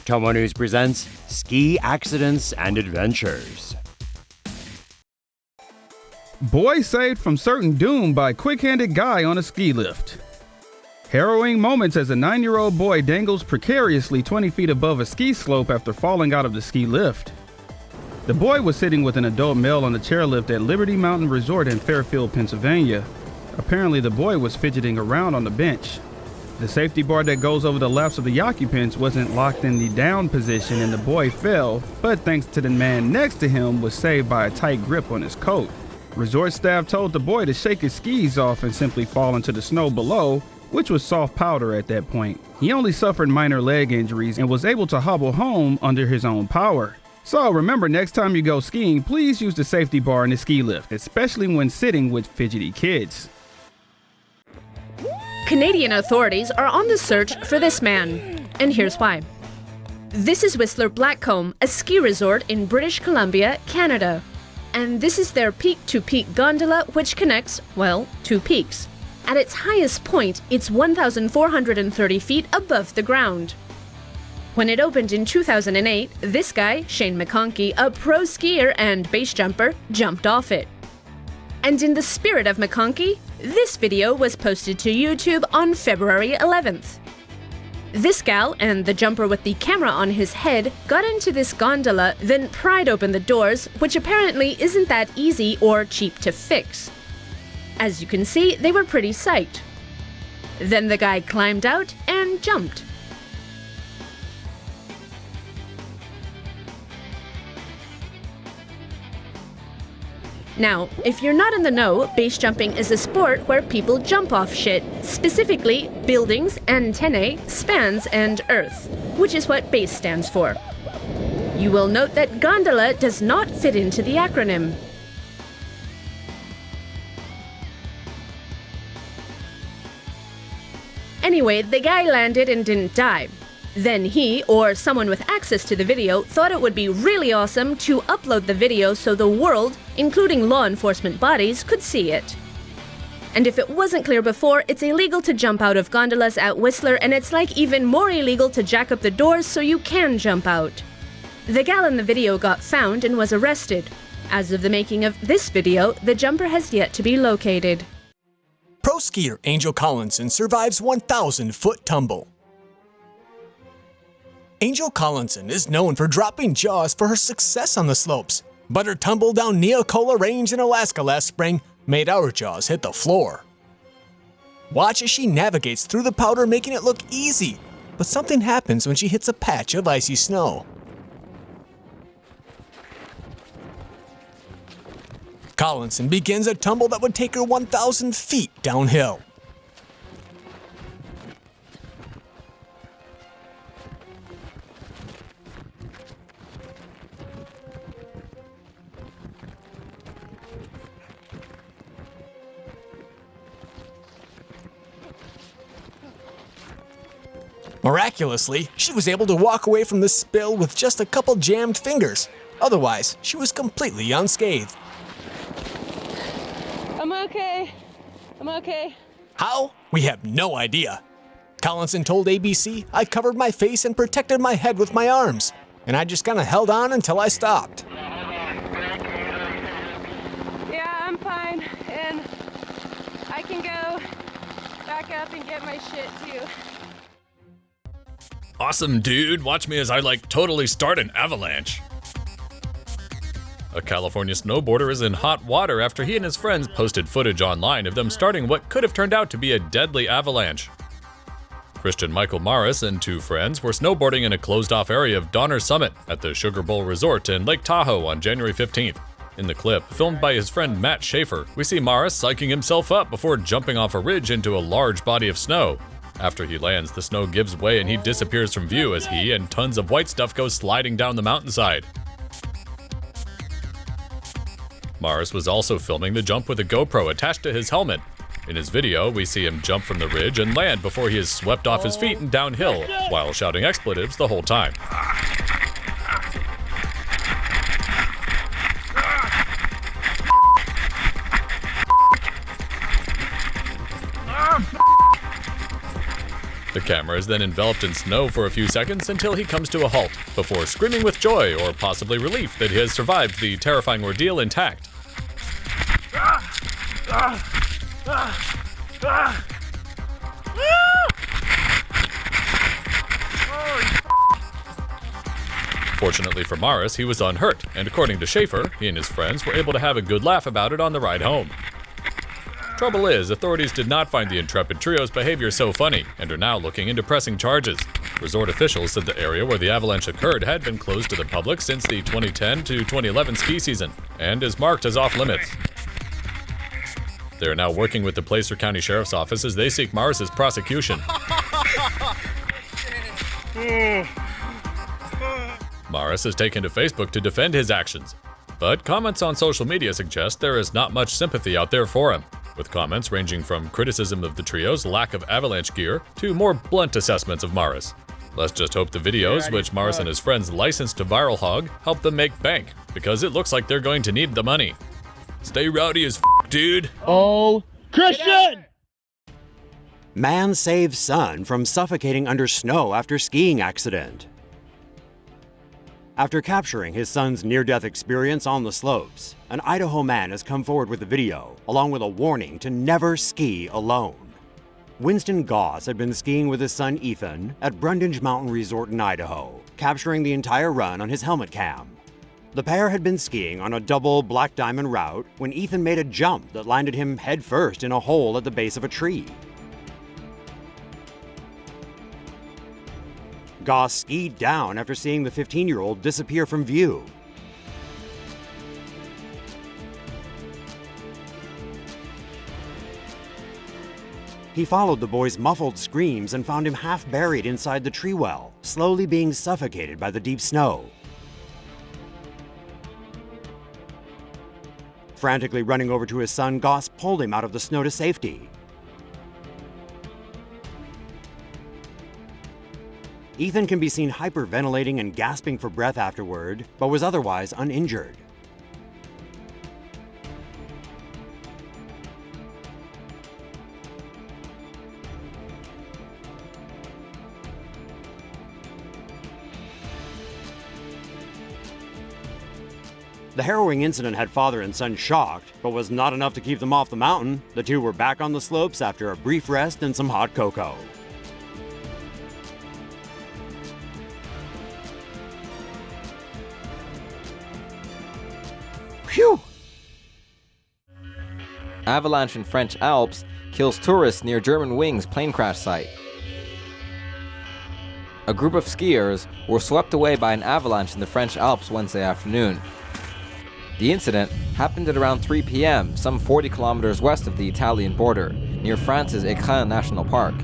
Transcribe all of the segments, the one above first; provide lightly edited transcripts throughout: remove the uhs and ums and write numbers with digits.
TomoNews presents Ski Accidents and Adventures. Boy saved from certain doom by quick-handed guy on a ski lift. Harrowing moments as a 9-year-old boy dangles precariously 20 feet above a ski slope after falling out of the ski lift. The boy was sitting with an adult male on the chairlift at Liberty Mountain Resort in Fairfield, Pennsylvania. Apparently, the boy was fidgeting around on the bench. The safety bar that goes over the laps of the occupants wasn't locked in the down position and the boy fell, but thanks to the man next to him was saved by a tight grip on his coat. Resort staff told the boy to shake his skis off and simply fall into the snow below, which was soft powder at that point. He only suffered minor leg injuries and was able to hobble home under his own power. So remember, next time you go skiing, please use the safety bar in the ski lift, especially when sitting with fidgety kids. Canadian authorities are on the search for this man, and here's why. This is Whistler Blackcomb, a ski resort in British Columbia, Canada. And this is their peak-to-peak gondola, which connects, well, two peaks. At its highest point, it's 1,430 feet above the ground. When it opened in 2008, this guy, Shane McConkey, a pro skier and base jumper, jumped off it. And in the spirit of McConkey, this video was posted to YouTube on February 11th. This gal and the jumper with the camera on his head got into this gondola, then pried open the doors, which apparently isn't that easy or cheap to fix. As you can see, they were pretty psyched. Then the guy climbed out and jumped. Now, if you're not in the know, base jumping is a sport where people jump off shit, specifically buildings, antennae, spans, and earth, which is what base stands for. You will note that gondola does not fit into the acronym. Anyway, the guy landed and didn't die. Then he, or someone with access to the video, thought it would be really awesome to upload the video so the world, including law enforcement bodies, could see it. And if it wasn't clear before, it's illegal to jump out of gondolas at Whistler, and it's like even more illegal to jack up the doors so you can jump out. The gal in the video got found and was arrested. As of the making of this video, the jumper has yet to be located. Pro skier Angel Collinson survives 1,000-foot tumble. Angel Collinson is known for dropping jaws for her success on the slopes, but her tumble down Neacola Range in Alaska last spring made our jaws hit the floor. Watch as she navigates through the powder, making it look easy, but something happens when she hits a patch of icy snow. Collinson begins a tumble that would take her 1,000 feet downhill. Miraculously, she was able to walk away from the spill with just a couple jammed fingers. Otherwise, she was completely unscathed. I'm okay. How? We have no idea. Collinson told ABC, "I covered my face and protected my head with my arms, and I just kinda held on until I stopped." Yeah, I'm fine, and I can go back up and get my shit too. Awesome, dude. Watch me as I totally start an avalanche. A California snowboarder is in hot water after he and his friends posted footage online of them starting what could have turned out to be a deadly avalanche. Christian Michael Morris and two friends were snowboarding in a closed-off area of Donner Summit at the Sugar Bowl Resort in Lake Tahoe on January 15th. In the clip, filmed by his friend Matt Schaefer, we see Morris psyching himself up before jumping off a ridge into a large body of snow. After he lands, the snow gives way and he disappears from view as he and tons of white stuff go sliding down the mountainside. Morris was also filming the jump with a GoPro attached to his helmet. In his video, we see him jump from the ridge and land before he is swept off his feet and downhill, while shouting expletives the whole time. The camera is then enveloped in snow for a few seconds until he comes to a halt, before screaming with joy or possibly relief that he has survived the terrifying ordeal intact. Fortunately for Morris, he was unhurt, and according to Schaefer, he and his friends were able to have a good laugh about it on the ride home. Trouble is, authorities did not find the intrepid trio's behavior so funny, and are now looking into pressing charges. Resort officials said the area where the avalanche occurred had been closed to the public since the 2010 to 2011 ski season, and is marked as off-limits. They are now working with the Placer County Sheriff's Office as they seek Morris's prosecution. Morris has taken to Facebook to defend his actions, but comments on social media suggest there is not much sympathy out there for him, with comments ranging from criticism of the trio's lack of avalanche gear to more blunt assessments of Morris. Let's just hope the videos, which Morris and his friends licensed to Viral Hog, help them make bank, because it looks like they're going to need the money. Stay rowdy as dude. Oh, Christian! Man saves son from suffocating under snow after skiing accident. After capturing his son's near-death experience on the slopes, an Idaho man has come forward with a video, along with a warning to never ski alone. Winston Goss had been skiing with his son Ethan at Brundage Mountain Resort in Idaho, capturing the entire run on his helmet cam. The pair had been skiing on a double black diamond route when Ethan made a jump that landed him headfirst in a hole at the base of a tree. Goss skied down after seeing the 15-year-old disappear from view. He followed the boy's muffled screams and found him half buried inside the tree well, slowly being suffocated by the deep snow. Frantically running over to his son, Goss pulled him out of the snow to safety. Ethan can be seen hyperventilating and gasping for breath afterward, but was otherwise uninjured. The harrowing incident had father and son shocked, but was not enough to keep them off the mountain. The two were back on the slopes after a brief rest and some hot cocoa. Phew! Avalanche in French Alps kills tourists near German Wings plane crash site. A group of skiers were swept away by an avalanche in the French Alps Wednesday afternoon. The incident happened at around 3 p.m., some 40 kilometers west of the Italian border, near France's Écrin National Park.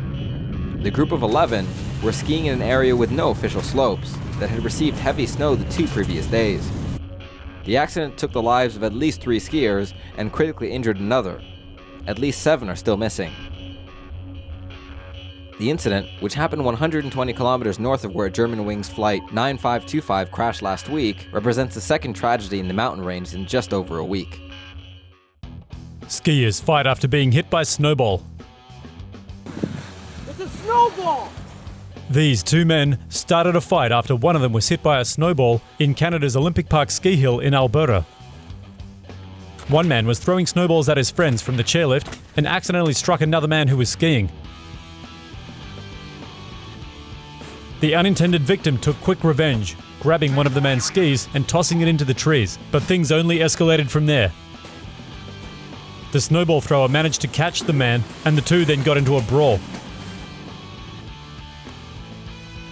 The group of 11 were skiing in an area with no official slopes that had received heavy snow the 2 previous days. The accident took the lives of at least 3 skiers and critically injured another. At least 7 are still missing. The incident, which happened 120 kilometers north of where German Wings Flight 9525 crashed last week, represents the second tragedy in the mountain range in just over a week. Skiers fight after being hit by snowball. It's a snowball! These 2 men started a fight after one of them was hit by a snowball in Canada's Olympic Park ski hill in Alberta. One man was throwing snowballs at his friends from the chairlift and accidentally struck another man who was skiing. The unintended victim took quick revenge, grabbing one of the man's skis and tossing it into the trees, but things only escalated from there. The snowball thrower managed to catch the man, and the two then got into a brawl.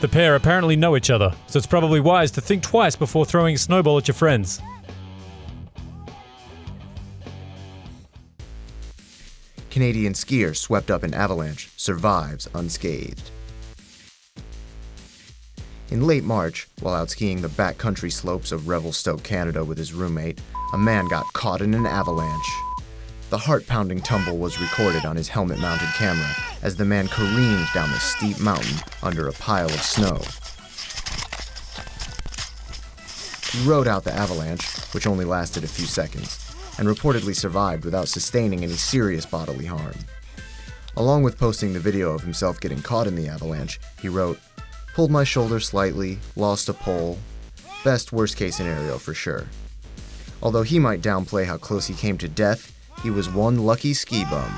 The pair apparently know each other, so it's probably wise to think twice before throwing a snowball at your friends. Canadian skier swept up in avalanche survives unscathed. In late March, while out skiing the backcountry slopes of Revelstoke, Canada with his roommate, a man got caught in an avalanche. The heart-pounding tumble was recorded on his helmet-mounted camera as the man careened down the steep mountain under a pile of snow. He rode out the avalanche, which only lasted a few seconds, and reportedly survived without sustaining any serious bodily harm. Along with posting the video of himself getting caught in the avalanche, he wrote, "Pulled my shoulder slightly, lost a pole. Best worst case scenario for sure." Although he might downplay how close he came to death, he was one lucky ski bum.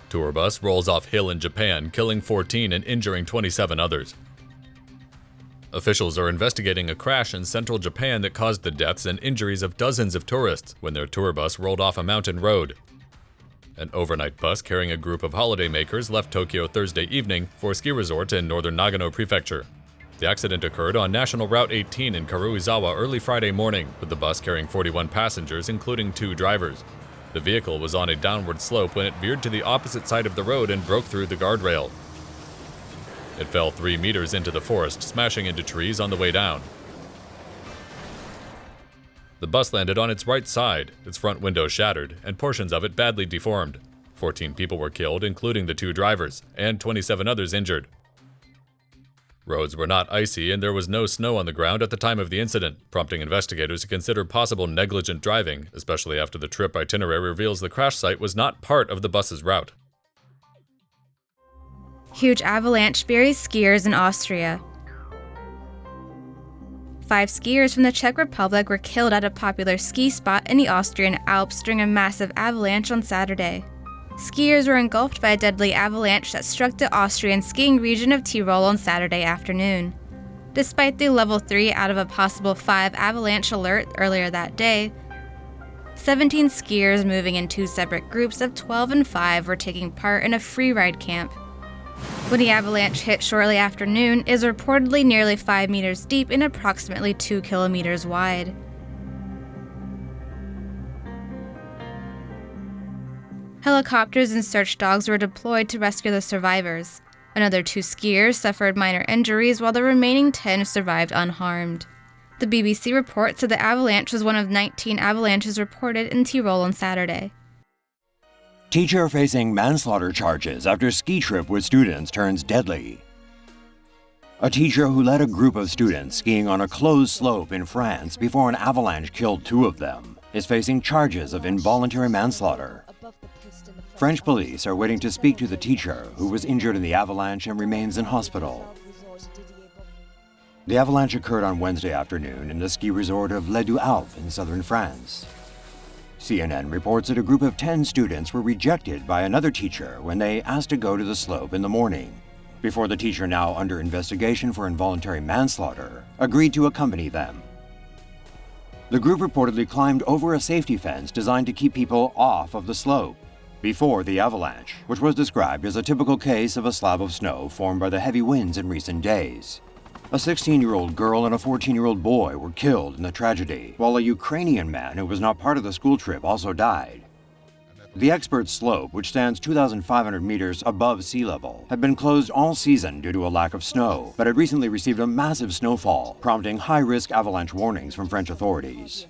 Tour bus rolls off hill in Japan, killing 14 and injuring 27 others. Officials are investigating a crash in central Japan that caused the deaths and injuries of dozens of tourists when their tour bus rolled off a mountain road. An overnight bus carrying a group of holidaymakers left Tokyo Thursday evening for a ski resort in northern Nagano Prefecture. The accident occurred on National Route 18 in Karuizawa early Friday morning, with the bus carrying 41 passengers, including 2 drivers. The vehicle was on a downward slope when it veered to the opposite side of the road and broke through the guardrail. It fell 3 meters into the forest, smashing into trees on the way down. The bus landed on its right side, its front window shattered, and portions of it badly deformed. 14 people were killed, including the 2 drivers, and 27 others injured. Roads were not icy and there was no snow on the ground at the time of the incident, prompting investigators to consider possible negligent driving, especially after the trip itinerary reveals the crash site was not part of the bus's route. Huge avalanche buries skiers in Austria. 5 skiers from the Czech Republic were killed at a popular ski spot in the Austrian Alps during a massive avalanche on Saturday. Skiers were engulfed by a deadly avalanche that struck the Austrian skiing region of Tyrol on Saturday afternoon. Despite the level 3 out of a possible 5 avalanche alert earlier that day, 17 skiers moving in 2 separate groups of 12 and 5 were taking part in a free-ride camp. When the avalanche hit shortly after noon, it is reportedly nearly 5 meters deep and approximately 2 kilometers wide. Helicopters and search dogs were deployed to rescue the survivors. Another 2 skiers suffered minor injuries while the remaining 10 survived unharmed. The BBC reports that the avalanche was one of 19 avalanches reported in Tyrol on Saturday. Teacher facing manslaughter charges after ski trip with students turns deadly. A teacher who led a group of students skiing on a closed slope in France before an avalanche killed 2 of them is facing charges of involuntary manslaughter. French police are waiting to speak to the teacher who was injured in the avalanche and remains in hospital. The avalanche occurred on Wednesday afternoon in the ski resort of Les Deux Alpes in southern France. CNN reports that a group of 10 students were rejected by another teacher when they asked to go to the slope in the morning, before the teacher, now under investigation for involuntary manslaughter, agreed to accompany them. The group reportedly climbed over a safety fence designed to keep people off of the slope before the avalanche, which was described as a typical case of a slab of snow formed by the heavy winds in recent days. A 16-year-old girl and a 14-year-old boy were killed in the tragedy, while a Ukrainian man who was not part of the school trip also died. The expert slope, which stands 2,500 meters above sea level, had been closed all season due to a lack of snow, but had recently received a massive snowfall, prompting high-risk avalanche warnings from French authorities.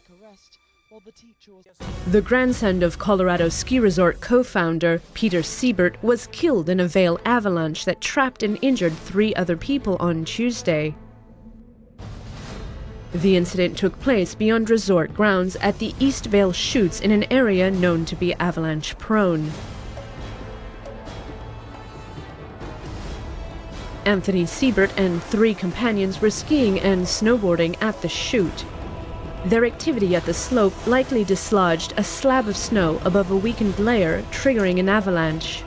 The grandson of Colorado ski resort co-founder Peter Siebert was killed in a Vail avalanche that trapped and injured 3 other people on Tuesday. The incident took place beyond resort grounds at the East Vail Chutes in an area known to be avalanche-prone. Anthony Siebert and 3 companions were skiing and snowboarding at the chute. Their activity at the slope likely dislodged a slab of snow above a weakened layer, triggering an avalanche.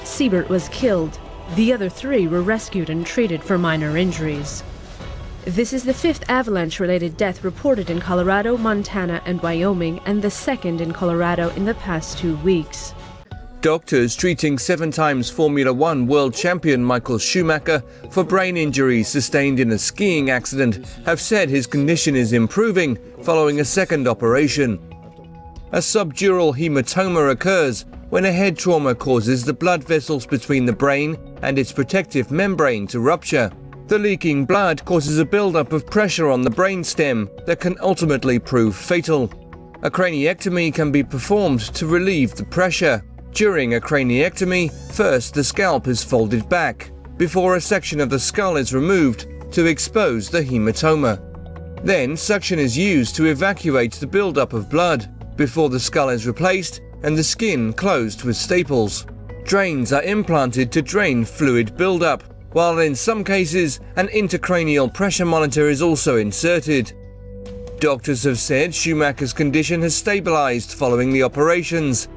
Siebert was killed. The other 3 were rescued and treated for minor injuries. This is the 5th avalanche-related death reported in Colorado, Montana, and Wyoming, and the 2nd in Colorado in the past 2 weeks. Doctors treating 7-time Formula One world champion Michael Schumacher for brain injuries sustained in a skiing accident have said his condition is improving following a 2nd operation. A subdural hematoma occurs when a head trauma causes the blood vessels between the brain and its protective membrane to rupture. The leaking blood causes a buildup of pressure on the brainstem that can ultimately prove fatal. A craniectomy can be performed to relieve the pressure. During a craniectomy, first the scalp is folded back, before a section of the skull is removed to expose the hematoma. Then suction is used to evacuate the buildup of blood. before the skull is replaced and the skin closed with staples. Drains are implanted to drain fluid buildup, while in some cases an intracranial pressure monitor is also inserted. Doctors have said Schumacher's condition has stabilized following the operations,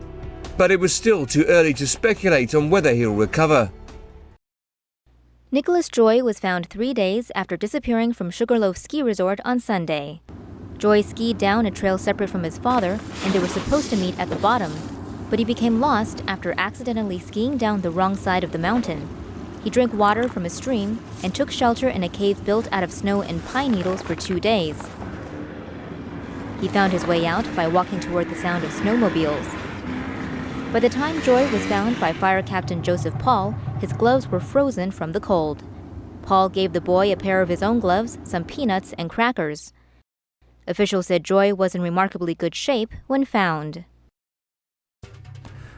but it was still too early to speculate on whether he'll recover. Nicholas Joy was found 3 days after disappearing from Sugarloaf Ski Resort on Sunday. Joy skied down a trail separate from his father, and they were supposed to meet at the bottom, but he became lost after accidentally skiing down the wrong side of the mountain. He drank water from a stream and took shelter in a cave built out of snow and pine needles for 2 days. He found his way out by walking toward the sound of snowmobiles. By the time Joy was found by Fire Captain Joseph Paul, his gloves were frozen from the cold. Paul gave the boy a pair of his own gloves, some peanuts, and crackers. Officials said Joy was in remarkably good shape when found.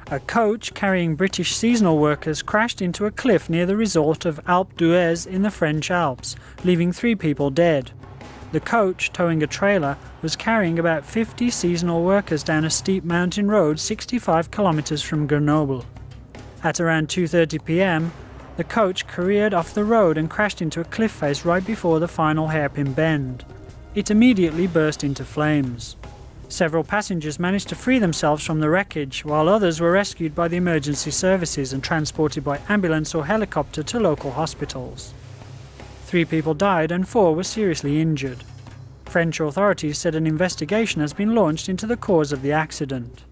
A coach carrying British seasonal workers crashed into a cliff near the resort of Alpe d'Huez in the French Alps, leaving 3 people dead. The coach, towing a trailer, was carrying about 50 seasonal workers down a steep mountain road 65 kilometers from Grenoble. At around 2:30 p.m., the coach careered off the road and crashed into a cliff face right before the final hairpin bend. It immediately burst into flames. Several passengers managed to free themselves from the wreckage, while others were rescued by the emergency services and transported by ambulance or helicopter to local hospitals. 3 people died and 4 were seriously injured. French authorities said an investigation has been launched into the cause of the accident.